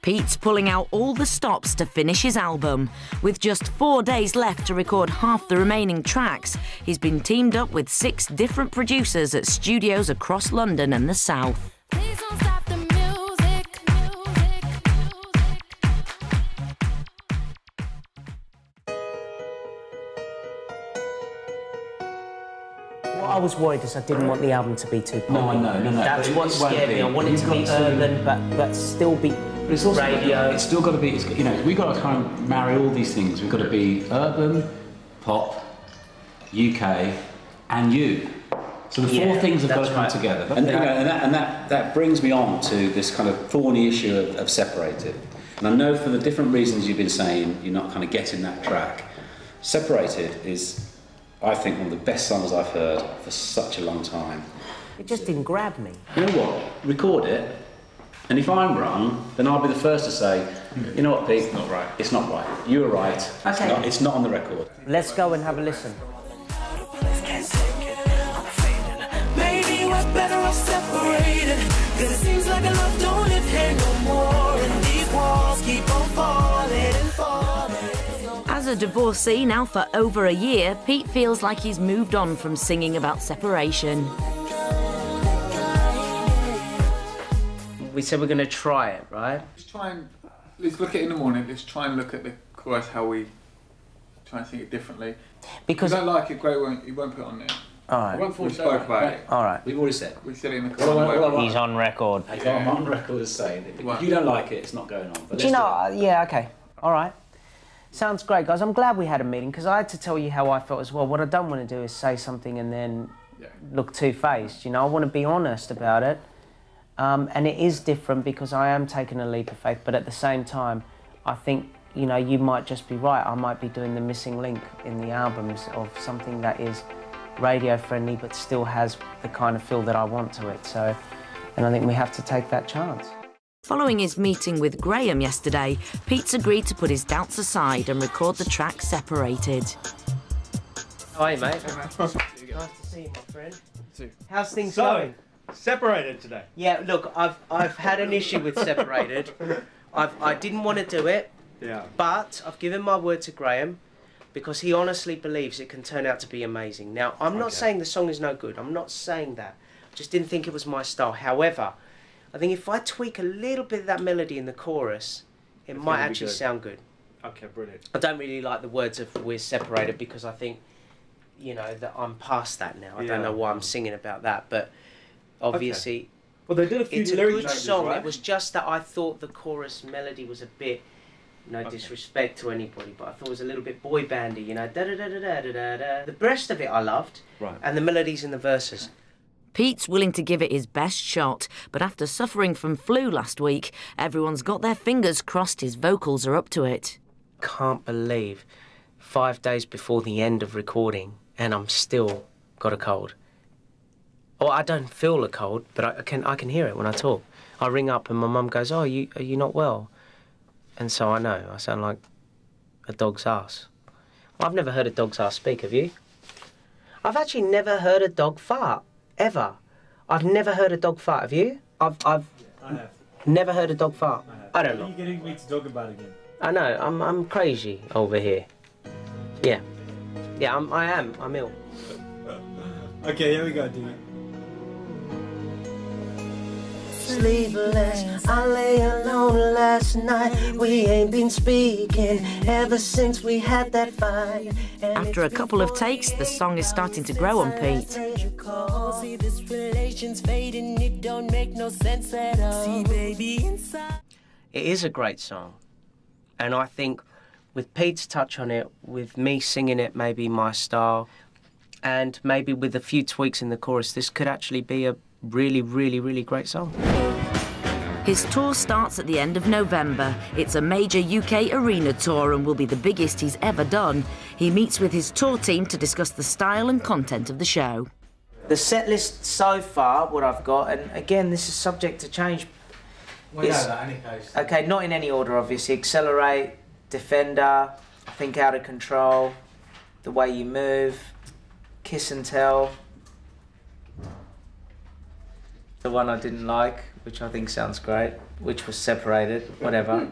Pete's pulling out all the stops to finish his album. With just 4 days left to record half the remaining tracks, he's been teamed up with 6 different producers at studios across London and the South. Please don't stop the music. What I was worried is I didn't want the album to be too pop. No. That's what scared me. I want it to be urban, but still be radio. It's still got to be, you know, we've got to kind of marry all these things. We've got to be urban, pop, UK, and you. So the 4 things have got to come together. And, you know, and that brings me on to this kind of thorny issue of Separated. And I know for the different reasons you've been saying, you're not kind of getting that track. Separated is, I think, one of the best songs I've heard for such a long time. It just didn't grab me. You know what? Record it, and if I'm wrong, then I'll be the first to say, you know what, Pete? It's not right. It's not right. You were right. Okay. It's not on the record. Let's go and have a listen. Maybe we're better off separated. Cause it seems like our love don't live here no more. And these walls keep on falling and falling. As a divorcee now for over a year, Pete feels like he's moved on from singing about separation. We said we're going to try it, right? Let's look at it in the morning. Let's try and look at the chorus, how we try and think it differently. Because if you don't like it, great, you won't put it on there. All right. We spoke about it. All right. We've already said. We said it in the chorus. He's on record. I'm on record as saying, if you don't like it, it's not going on. But Do you know, yeah, okay. All right. Sounds great, guys. I'm glad we had a meeting, because I had to tell you how I felt as well. What I don't want to do is say something and then look two-faced, you know? I want to be honest about it. And it is different because I am taking a leap of faith, but at the same time, I think, you know, you might just be right. I might be doing the missing link in the albums of something that is radio-friendly but still has the kind of feel that I want to it. So, and I think we have to take that chance. Following his meeting with Graham yesterday, Pete's agreed to put his doubts aside and record the track Separated. Hi, mate. Hey, mate. Nice to see you, my friend. How's things going? Separated today. Yeah, look, I've had an issue with Separated. I didn't want to do it. Yeah. But I've given my word to Graham because he honestly believes it can turn out to be amazing. Now, I'm not saying the song is no good. I'm not saying that. I just didn't think it was my style. However, I think if I tweak a little bit of that melody in the chorus, it might actually sound good. Okay, brilliant. I don't really like the words of "we're separated" because I think, you know, that I'm past that now. I don't know why I'm singing about that, but obviously, well, they did a few it's a lyric good changes, song. right? It was just that I thought the chorus melody was a bit, no disrespect to anybody, but I thought it was a little bit boy bandy, you know, da da da da da da da da. The rest of it I loved, and the melodies in the verses. Pete's willing to give it his best shot, but after suffering from flu last week, everyone's got their fingers crossed his vocals are up to it. Can't believe 5 days before the end of recording and I'm still got a cold. Well, I don't feel a cold, but I can hear it when I talk. I ring up and my mum goes, "Oh, are you not well?" And so I know I sound like a dog's ass. Well, I've never heard a dog's ass speak, have you? I've actually never heard a dog fart. Ever. I've never heard a dog fart, have you? I have. Never heard a dog fart. I don't know. Are you getting me to talk about it again? I know, I'm crazy over here. Yeah. Yeah, I'm ill. Okay, here we go, dude. Sleepless, I lay alone last night. We ain't been speaking ever since we had that fight. After a couple of takes, the song is starting to grow on Pete. See, this relation's fading, it don't make no sense at all. See, baby, inside. It is a great song. And I think with Pete's touch on it, with me singing it, maybe my style, and maybe with a few tweaks in the chorus, this could actually be a really, really, really great song. His tour starts at the end of November. It's a major UK arena tour and will be the biggest he's ever done. He meets with his tour team to discuss the style and content of the show. The set list so far, what I've got, and again, this is subject to change. We know that, any case. Okay, not in any order, obviously. Accelerate, Defender, Think Out of Control, The Way You Move, Kiss and Tell, The one I didn't like, which I think sounds great, which was Separated, whatever.